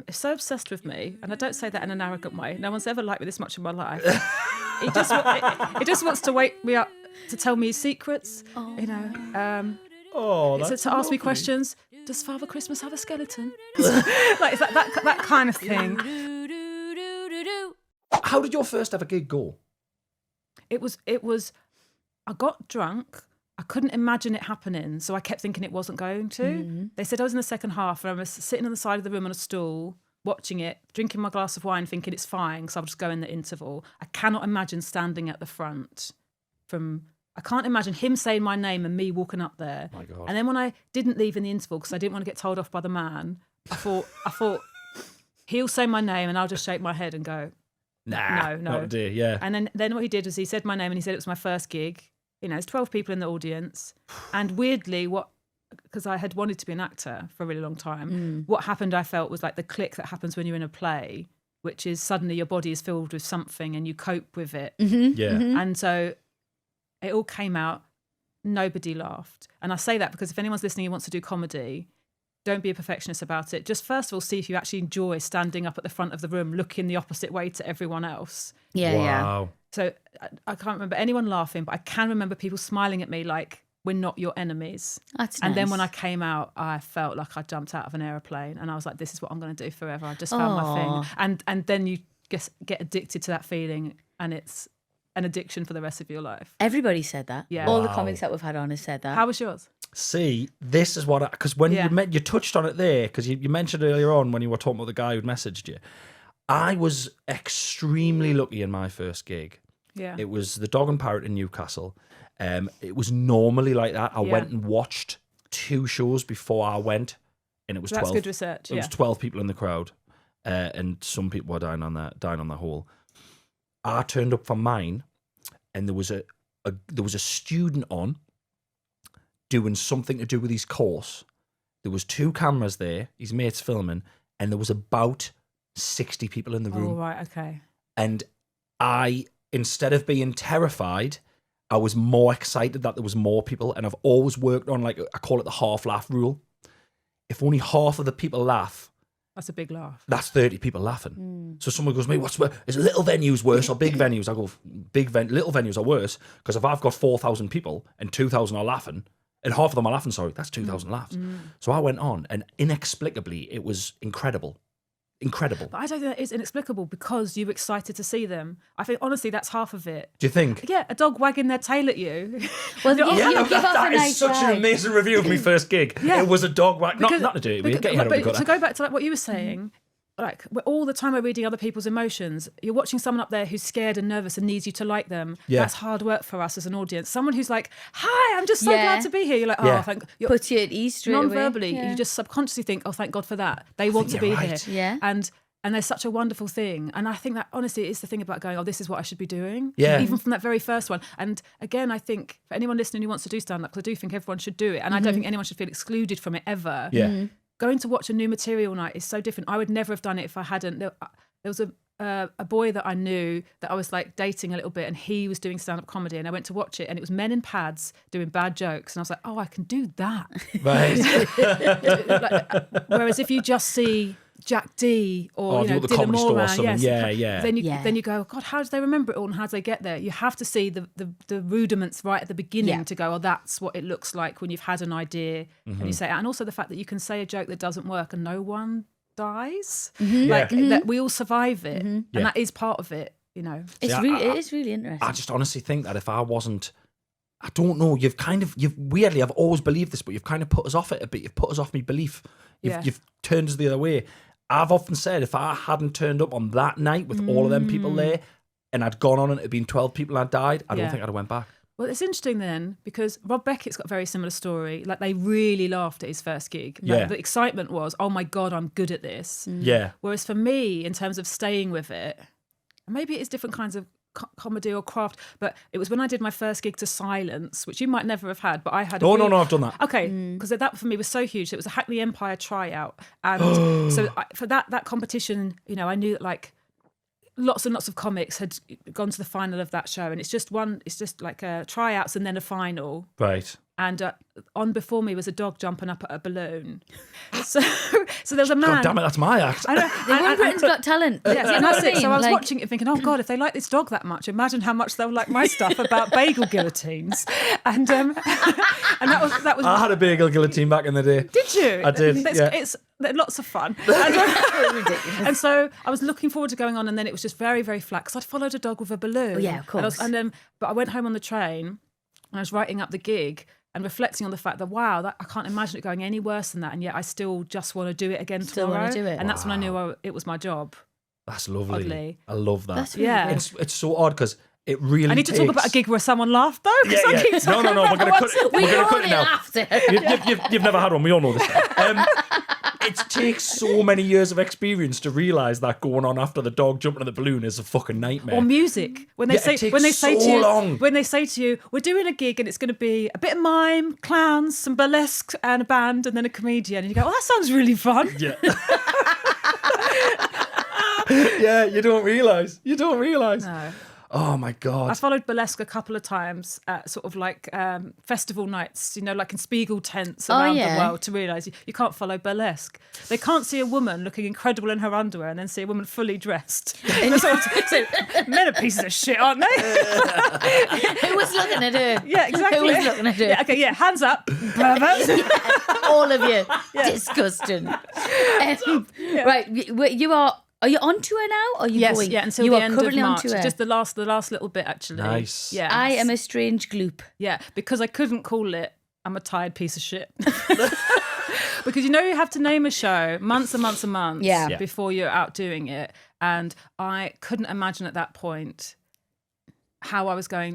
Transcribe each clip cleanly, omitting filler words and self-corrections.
is so obsessed with me, and I don't say that in an arrogant way. No one's ever liked me this much in my life. He just wants to wake me up to tell me his secrets, you know. That's to ask me questions. Does Father Christmas have a skeleton? Like it's that kind of thing. How did your first ever gig go? It was. I got drunk. I couldn't imagine it happening, so I kept thinking it wasn't going to. Mm-hmm. They said I was in the second half, and I was sitting on the side of the room on a stool, watching it, drinking my glass of wine, thinking it's fine, because I'll just go in the interval. I cannot imagine standing at the front I can't imagine him saying my name and me walking up there. My God. And then when I didn't leave in the interval, because I didn't want to get told off by the man, I thought he'll say my name and I'll just shake my head and go, Nah, no. not a day, yeah. And then what he did was he said my name and he said it was my first gig. You know, there's 12 people in the audience. And weirdly, because I had wanted to be an actor for a really long time, what happened, I felt, was like the click that happens when you're in a play, which is suddenly your body is filled with something and you cope with it. Mm-hmm. Yeah. Mm-hmm. And so it all came out. Nobody laughed. And I say that because if anyone's listening who wants to do comedy, don't be a perfectionist about it. Just first of all, see if you actually enjoy standing up at the front of the room, looking the opposite way to everyone else. Yeah, yeah. Wow. So I can't remember anyone laughing, but I can remember people smiling at me like, we're not your enemies. That's And then nice. when I came out, I felt like I jumped out of an aeroplane and I was like, this is what I'm going to do forever. I just found my thing. And then you just get addicted to that feeling and it's an addiction for the rest of your life. Everybody said that. Yeah. All the Wow. comics that we've had on have said that. How was yours? See, this is what because when you touched on it there, because you mentioned earlier on when you were talking about the guy who'd messaged you, I was extremely lucky in my first gig. Yeah. It was the Dog and Parrot in Newcastle. It was normally like that. I went and watched 2 shows before I went, and it was 12. That's good research. It was 12 people in the crowd, and some people were down on the hall. I turned up for mine, and there was a student on doing something to do with his course. There was 2 cameras there, his mates filming, and there was about 60 people in the room. Oh, right, okay. And I, instead of being terrified, I was more excited that there was more people. And I've always worked on, like, I call it the half laugh rule. If only half of the people laugh, That's a big laugh. that's 30 people laughing. So someone goes, mate, what's worse? Is little venues worse or big venues? I go, little venues are worse, because if I've got 4,000 people and 2,000 are laughing, and half of them are laughing, sorry, that's 2,000 laughs. So I went on, and inexplicably, it was incredible. Incredible. But I don't think that is inexplicable because you were excited to see them. I think, honestly, that's half of it. Do you think? Yeah, a dog wagging their tail at you. Well, You know, you Yeah, give off a that is nice such vibe. an amazing review of my first gig. Yeah. It was a dog wag. Because- Not to do it. We get your head up but the gutter. to go back to like what you were saying, like all the time we're reading other people's emotions, you're watching someone up there who's scared and nervous and needs you to like them. Yeah. That's hard work for us as an audience. Someone who's like, hi, I'm just so Yeah. glad to be here. You're like, oh, Yeah. thank you're Puts you at ease straight away. non-verbally, Yeah. you just subconsciously think, oh, thank God for that. They want to you're be right. here. Yeah. And there's such a wonderful thing. And I think that, honestly, it's the thing about going, oh, this is what I should be doing. Yeah. Even from that very first one. And again, I think for anyone listening who wants to do stand-up, because I do think everyone should do it. And I don't think anyone should feel excluded from it ever. Yeah. Going to watch a new material night is so different. I would never have done it if I hadn't. There was a boy that I knew that I was like dating a little bit, and he was doing stand-up comedy, and I went to watch it, and it was men in pads doing bad jokes, and I was like, oh, I can do that. Right. Whereas if you just see Jack D or the Dylan Comedy Store or Moran, something. Yeah. then you go, God, how do they remember it all and how do they get there? You have to see the rudiments right at the beginning Yeah. to go, oh, that's what it looks like when you've had an idea and you say it. And also the fact that you can say a joke that doesn't work and no one dies, like that we all survive it, and that is part of it. You know, It is really interesting. I just honestly think that if I wasn't, I don't know, you've weirdly, I've always believed this, but you've kind of put us off it a bit. You've put us off my belief. You've turned us the other way. I've often said if I hadn't turned up on that night with all of them people there and I'd gone on and it had been 12 people and I'd died, I don't think I'd have went back. well, it's interesting then because Rob Beckett's got a very similar story. Like they really laughed at his first gig. Like, Yeah. the excitement was, oh my God, I'm good at this. Yeah. Whereas for me, in terms of staying with it, maybe it is different kinds of comedy or craft, but it was when I did my first gig to Silence, which you might never have had, but I had. No, I've done that. Okay, because that for me was so huge. It was a Hackney Empire tryout, and so for that competition, you know, I knew that like lots and lots of comics had gone to the final of that show, and it's just like tryouts and then a final. Right. and on before me was a dog jumping up at a balloon. So there's a man. God damn it, that's my act. I know, They won Britain's Got Talent. yeah, You know that's what I it. So mean? I was Like, watching it thinking, oh God, if they like this dog that much, imagine how much they'll like my stuff about bagel guillotines. And that was. I had a bagel guillotine back in the day. Did you? I did, yeah. It's lots of fun. ridiculous. And so I was looking forward to going on, and then it was just very, very flat because I'd followed a dog with a balloon. Oh, yeah, of course. But I went home on the train and I was writing up the gig and reflecting on the fact that, wow, I can't imagine it going any worse than that. And yet I still just want to do it again Still tomorrow. wanna do it. And that's when I knew it was my job. That's lovely. Oddly. I love that. That's really Yeah. good. It's so odd because it really I need to talk about a gig where someone laughed though. 'Cause I keep talking No, about we're going to cut it. We We're going to all cut it now. after. You've never had one. We all know this. It takes so many years of experience to realise that going on after the dog jumping in the balloon is a fucking nightmare. Or music when they Yeah, say it takes when they say so to you long. when they say to you, we're doing a gig and it's going to be a bit of mime, clowns, some burlesque, and a band, and then a comedian, and you go, oh, that sounds really fun. Yeah. Yeah, you don't realise. No. Oh my I God. followed burlesque a couple of times at sort of like festival nights, like in Spiegel tents around yeah. the world, to realise you can't follow burlesque. They can't see a woman looking incredible in her underwear and then see a woman fully dressed. So, men are pieces of shit, aren't they? Who was looking at her? Yeah, exactly. Who was looking at her? Yeah, okay, yeah, hands up. Perverts. All of you. Disgusting. Right, you are you on tour now? Or are you Yes, going? yeah, until you the are end of currently on March. tour. Just the last little bit, actually. Nice. Yeah. I am a strange gloop. Yeah, because I couldn't call it I'm a tired piece of shit. Because you have to name a show months and months and months Yeah. before you're out doing it. And I couldn't imagine at that point how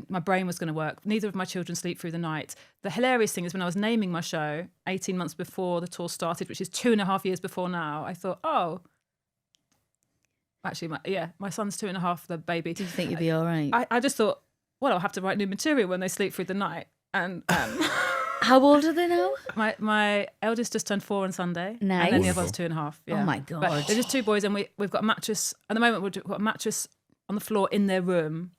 my brain was going to work. Neither of my children sleep through the night. The hilarious thing is when I was naming my show 18 months before the tour started, which is 2.5 years before now, I thought, oh, actually, my son's 2.5, the baby. Do you think you'd be all right? I just thought, well, I'll have to write new material when they sleep through the night. And How old are they now? my eldest just turned 4 on Sunday. Nice. And then the other one's 2.5. Yeah. Oh my But God. they're just two boys, and we've got a mattress. At the moment, we've got a mattress on the floor in their room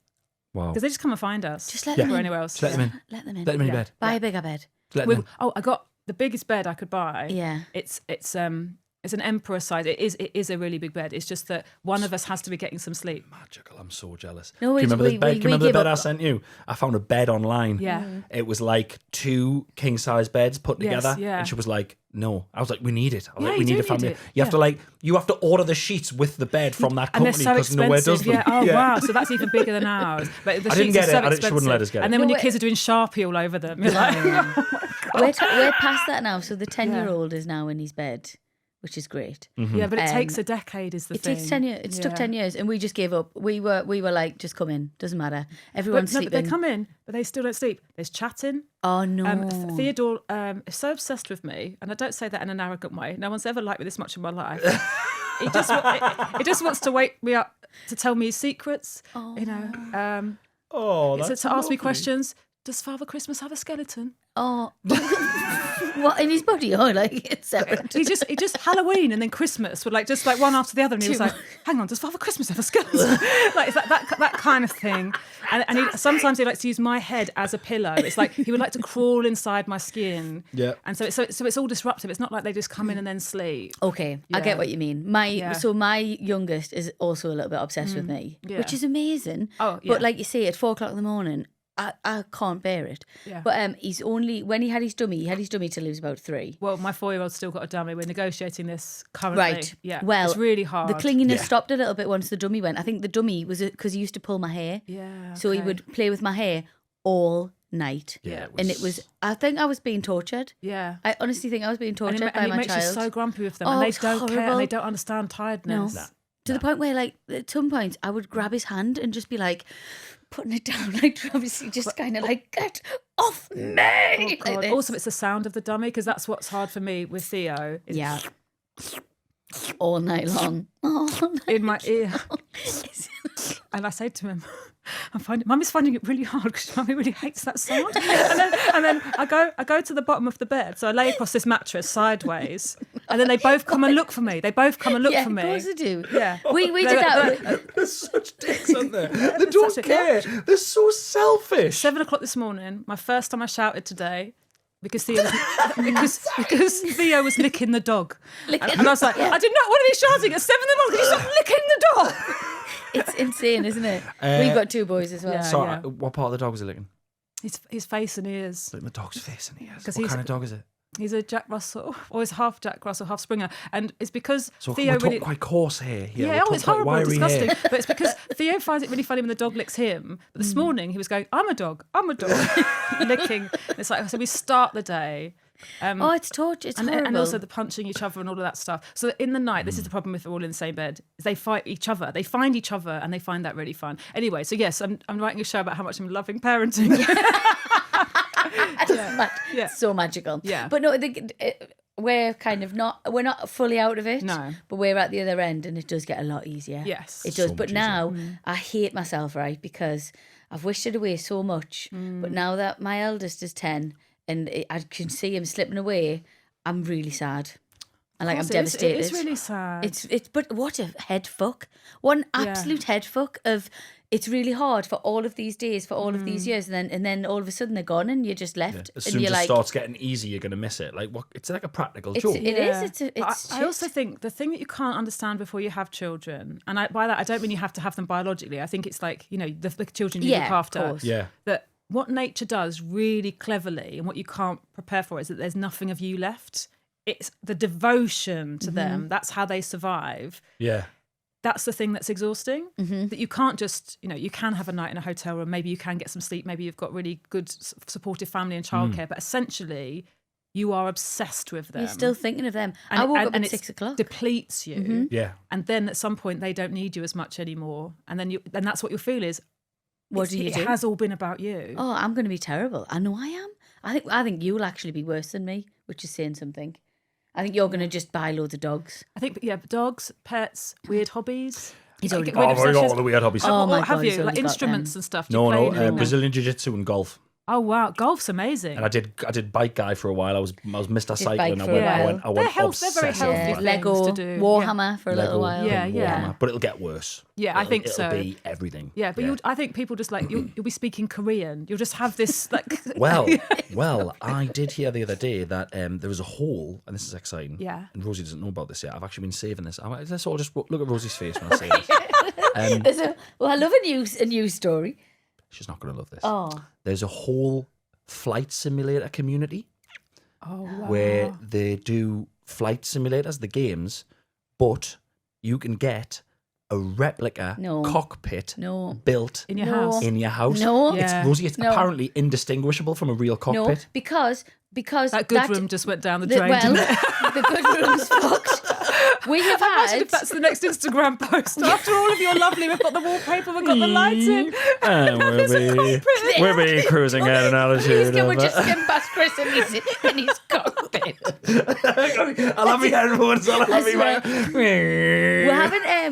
Wow. because they just come and find us. Just let Yeah. them or in. anywhere else. Just let them in. Let them in. Let them in Yeah. bed. Buy a bigger bed. Let them in. I got the biggest bed I could buy. Yeah. It's an emperor size. It is a really big bed. It's just that one of us has to be getting some sleep. Magical. I'm so jealous. No, Do you remember the bed? we Do you remember the give bed I up. sent you? I found a bed online. Yeah. It was like 2 king size beds put Yes, together. yeah. And she was like, no. I was like, we need it. I was Yeah, like, you we need do a family. need it. You have to you have to order the sheets with the bed from that And they're company so because nowhere does expensive. them. Yeah. Oh wow. So that's even bigger than ours. But the I didn't sheets get are so it. She wouldn't let expensive. us get And it. then when No, your kids are doing Sharpie all over them, you're like, We're past that now. So the 10-year-old is now in his bed, which is great. yeah. But it takes Um, a decade, is the It thing. takes 10 years. It took Yeah. 10 years, and we just gave up. We were like, just come in. Doesn't matter. Everyone's But they sleeping. come in, but they still don't sleep. There's chatting. Oh no. Theodore is so obsessed with me, and I don't say that in an arrogant way. No one's ever liked me this much in my life. he just wants to wake me up to tell me his secrets. Oh, So that's to ask me lovely. questions. Does Father Christmas have a skeleton? Oh, what in his body? Oh, like it's separate. He just Halloween and then Christmas were just one after the other, and he was like, "Hang on, does Father Christmas have a skeleton?" Like it's that kind of thing. And sometimes he likes to use my head as a pillow. It's like he would like to crawl inside my skin. Yeah. And so it's all disruptive. It's not like they just come in and then sleep. Okay, I Yeah. get what you mean. My youngest is also a little bit obsessed with me, Yeah. which is amazing. Oh, yeah. But like you say, at 4:00 in the morning, I can't bear it. Yeah. But he's only when he had his dummy till he was about 3. Well, my 4-year-old's still got a dummy. We're negotiating this currently. Right. Yeah. Well, it's really hard. The clinginess Yeah. stopped a little bit once the dummy went. I think the dummy was because he used to pull my hair. Yeah. So he okay. would play with my hair all night. Yeah, And it was, I think I was being tortured. Yeah. I honestly think I was being And tortured it by my makes you child. so grumpy with them, Oh, and they it's don't care, horrible. and they don't understand tiredness. No. To the point where, like, at some points, I would grab his hand and just be like, putting it down, like, obviously, just kind of like, get off me. Oh, Like God. this. Also, it's the sound of the dummy, because that's what's hard for me with Theo. It's Yeah. All night long. All night. in my ear. And I say to him, Mummy's finding it really hard because Mummy really hates that sound. And then I go to the bottom of the bed. So I lay across this mattress sideways. And then they both come and look for me. They both come and look Yeah, for me. of course they do. Yeah. We did that. There's such dicks, aren't there? They don't Such a- care. They're so selfish. 7 o'clock this morning, my first time I shouted today, because Theo because Theo was licking the dog. And I was like, I did not want to be shouting at 7 in the morning. Can you stop licking the dog? It's insane, isn't it? We've got 2 boys as well. Yeah. So, what part of the dog was he licking? His face and ears. Licking the dog's face and ears. 'Cause What kind of dog is it? He's a Jack Russell, or he's half Jack Russell, half Springer, and it's because So Theo we're really. talking quite coarse hair here. Yeah, it's horrible, disgusting. But it's because Theo finds it really funny when the dog licks him. But this morning he was going, I'm a dog, licking. It's like, so we start the day. It's torture. It's horrible. And also the punching each other and all of that stuff. So in the night, this is the problem with they're all in the same bed, is they fight each other. They find each other and they find that really fun. Anyway, so yes, I'm writing a show about how much I'm loving parenting. It's so magical. Yeah. But no, we're kind of we're not fully out of it. No. But we're at the other end and it does get a lot easier. Yes. It does. So But much now I hate myself, right? Because I've wished it away so much. But now that my eldest is 10 and I can see him slipping away, I'm really sad. And I'm devastated. It's really sad. But what a head fuck. One absolute head fuck of it's really hard for all of these days, for all of these years, and then all of a sudden they're gone and you're just left. As and soon you're as it like, starts getting easy, you're going to miss it. Like, what? It's like a practical joke. It is. It's I also think the thing that you can't understand before you have children, and by that I don't mean you have to have them biologically. I think it's like, the children you look after. Of course. Yeah. That what nature does really cleverly, and what you can't prepare for, is that there's nothing of you left. It's the devotion to them. That's how they survive. Yeah. That's the thing that's exhausting. That you can't just, you can have a night in a hotel room. Maybe you can get some sleep. Maybe you've got really good supportive family and childcare. But essentially, you are obsessed with them. You're still thinking of them. And I woke up and at 6 o'clock. Depletes you. Yeah. And then at some point, they don't need you as much anymore. And then that's what you'll feel is, What do you do? It has all been about you. Oh, I'm going to be terrible. I know I am. I think you'll actually be worse than me, which is saying something. I think you're going to just buy loads of dogs. I think, dogs, pets, weird hobbies. He's already Get rid of I've got all such the weird hobbies. Oh my what have God, you? he's Like already got instruments them. and stuff. Do you No, play any? Brazilian Jiu-Jitsu and golf. Oh wow, golf's amazing. And I did bike guy for a while. I was Mr. Cycling. bike I for a went while. They're obsessed very with healthy bike. things Lego, to do. Warhammer for a little Lego while. Yeah, and yeah. Warhammer. But it'll get worse. Yeah, I think it'll so. be everything. Yeah, but I think people just like you'll be speaking Korean. You'll just have this like. Well, I did hear the other day that there was a hole, and this is exciting. Yeah. And Rosie doesn't know about this yet. I've actually been saving this. Let's all just look at Rosie's face when I say this. I love a news story. She's not going to love this. Oh, There's a whole flight simulator community Oh wow. where they do flight simulators, the games, but you can get a replica No. cockpit No. built In your No. house. in your house. No. Yeah. Rosie, it's No. apparently indistinguishable from a real no, cockpit. because That good room just went down the drain. well, didn't it? the good room's fucked. We have Imagine had. if that's the next Instagram post. After all of your lovely, we've got the wallpaper, we've got the lights in. And we'll be cruising at an altitude Please, can we of... just skim past Chris in his cockpit? I'll have me headphones on. I'll have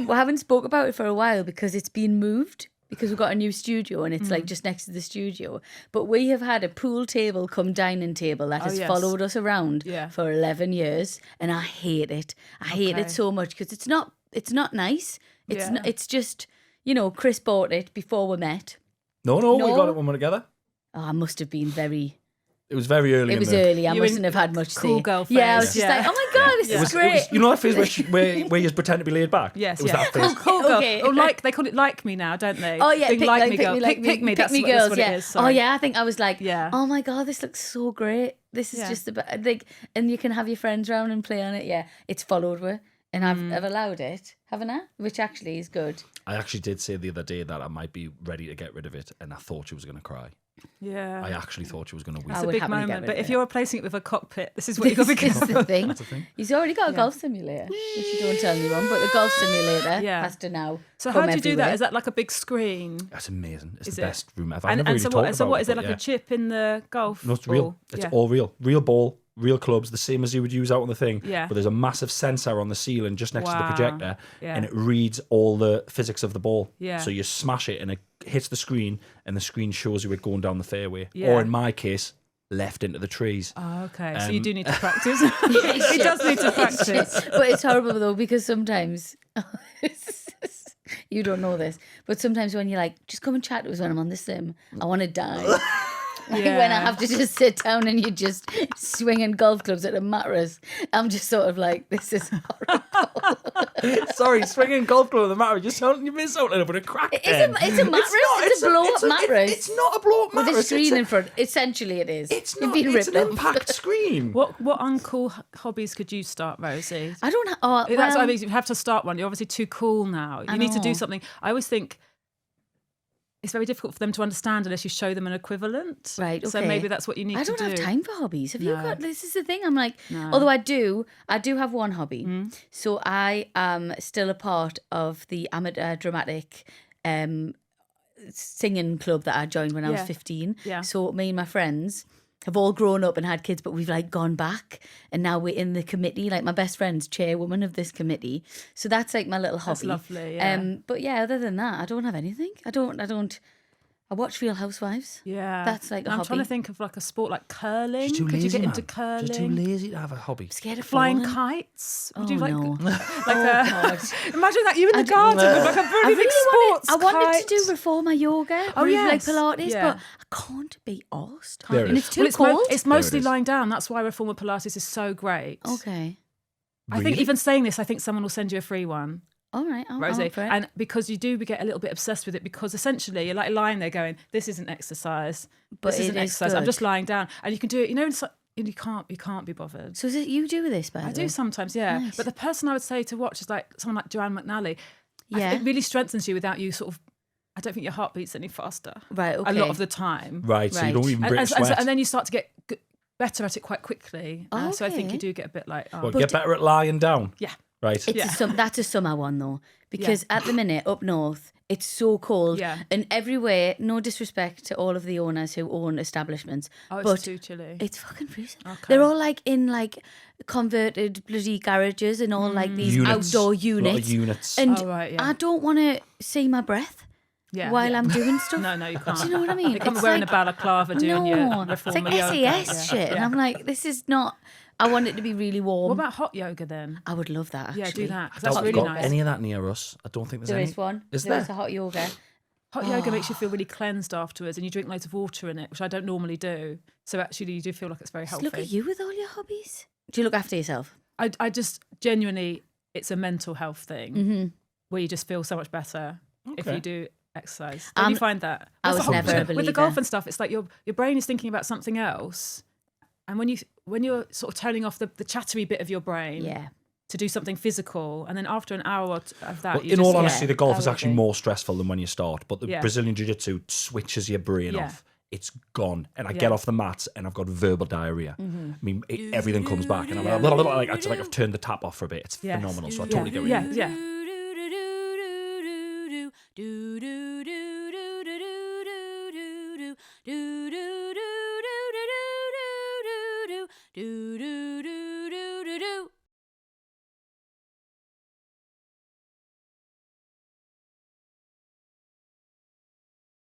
We haven't spoke about it for a while because it's been moved. Because we've got a new studio and it's like just next to the studio. But we have had a pool table come dining table that has yes. followed us around Yeah. for 11 years. And I hate it. I hate it so much because it's not nice. It's Yeah. not, it's just, Chris bought it before we met. No, we No. got it when we're together. Oh, I must have been very... It was very early. It was early. I You mustn't in have had much cool say. girl Yeah, I phase. was just Yeah. like, oh my God, this is great. You know that phase where you pretend to be laid back? Yes, It was yeah. that phase. Cool girl. Okay. Or they call it like me now, don't they? Oh yeah, Doing pick me, girl. Pick me. That's what girls. it is. Oh Sorry. yeah, I think I was like, Yeah. oh my God, this looks so great. This is Yeah. just about like, and you can have your friends round and play on it. Yeah, it's followed with, and I've allowed it, haven't I? Which actually is good. I actually did say the other day that I might be ready to get rid of it, and I thought she was going to cry. Yeah. I actually thought she was going to weep. I It's a would big happily get moment. rid But of if it. you're replacing it with a cockpit, this is what you've got to be This is careful. the thing. That's the thing. He's already got a golf simulator, which you don't tell anyone, but the golf simulator Yeah. has to now. So come how do you do everywhere. that? Is that like a big screen? That's amazing. It's Is the it? best room ever. And, I've never and really so talked what? So about what is it like but a chip in the golf? No, it's ball? real. It's Yeah. all real. Real ball, real clubs, the same as you would use out on the thing. Yeah. But there's a massive sensor on the ceiling just next to the Wow. projector, Yeah. and it reads all the physics of the ball. Yeah. So you smash it, and it hits the screen, and the screen shows you it going down the fairway. Yeah. Or in my case, left into the trees. Oh, okay. So you do Um, need to practice. He does need to practice. But it's horrible though because sometimes you don't know this, but sometimes when you're like, just come and chat to us when I'm on the sim, I want to die. Like when I have to just sit down and you're just swinging golf clubs at a mattress, I'm just sort of like, this is horrible. Sorry, swinging golf club with a mattress. You've been something up with a crack. It's a mattress. It's a blow-up mattress. It's not a blow-up mattress. With a screen in front. Essentially, it is. It's You've not. been It's an ripped off. impact screen. What uncool hobbies could you start, Rosie? I don't know. Oh, That's well, what I mean. You have to start one. You're obviously too cool now. You need to do know. something. I always think it's very difficult for them to understand unless you show them an equivalent. Right, okay. So maybe that's what you need to do. I don't have time for hobbies. Have you No. got? This is the thing. I'm like, No. although I do have one hobby. So I am still a part of the amateur dramatic singing club that I joined when I was Yeah. 15. Yeah. So me and my friends have all grown up and had kids, but we've like gone back and now we're in the committee. Like my best friend's chairwoman of this committee. So that's like my little hobby. That's lovely, yeah. But yeah, other than that, I don't have anything. I watch Real Housewives. Yeah. That's like a I'm hobby. trying to think of like a sport like curling. She's too Could lazy, you get man. into curling? She's too lazy to have a hobby. Scared of Flying falling. kites? Would Oh, you like no. God. Imagine that you in the garden with like a I really big sports I wanted kite. to do reformer yoga, Oh, like yes. Pilates, Yeah. but I can't be arsed. There it And is. it's too Well, it's, cold. it's There it mostly is. lying down. That's why reformer Pilates is so great. Okay. I think Really? even saying this, I think someone will send you a free one, All right. I'm Rosie. up for it. And because you do get a little bit obsessed with it, because essentially you're like lying there going, "This isn't exercise. But This it isn't is exercise. I'm good. just lying down." And you can do it. You know, you can't be bothered. So is it you do this, by the I way? do sometimes, yeah. Nice. But the person I would say to watch is like someone like Joanne McNally. Yeah. It really strengthens you without you sort of. I don't think your heart beats any faster. Right, okay. A lot of the time. Right, so you don't Right. even And, break and, sweat. and then you start to get better at it quite quickly. So I think Okay. you do get a bit like, oh, Well, get better at lying down. yeah. Right. That's a summer one though, because at the minute up north it's so cold, Yeah. and everywhere. No disrespect to all of the owners who own establishments, Oh, it's but too chilly. it's fucking freezing. Okay. They're all like in like converted bloody garages and all like these Units. outdoor A lot of units. units. And Oh, right, yeah. I don't want to see my breath Yeah, while yeah. I'm doing stuff. No, you can't. Do you know what I mean? You can't be It's wearing like- a balaclava doing your No, it's reformer like yoga. SES Yeah. shit, and Yeah. I'm like, this is not. I want it to be really warm. What about hot yoga then? I would love that. Actually. Yeah, do that. 'Cause I that's don't really got nice. any of that near us. I don't think there's There any. is one. Is There there? is a hot yoga. Hot yoga makes you feel really cleansed afterwards, and you drink loads of water in it, which I don't normally do. So actually, you do feel like it's very Just healthy. look at you with all your hobbies. Do you look after yourself? I just genuinely, it's a mental health thing where you just feel so much better if Okay. you do exercise. Don't you find that? I That's was the whole- never a with the believer. golf and stuff. It's like your brain is thinking about something else, and when you're sort of turning off the chattery bit of your brain, Yeah. to do something physical, and then after an hour of that, Well, you in just, all honesty, the golf I is would actually be. more stressful than when you start. But the Yeah. Brazilian Jiu-Jitsu switches your brain Yeah. off. It's gone. And I Yeah. get off the mat and I've got verbal diarrhea. I mean, everything comes back. And I'm like, it's like I've turned the tap off for a bit. It's Yes. phenomenal. So I Yeah. totally get what you mean. Yeah. Do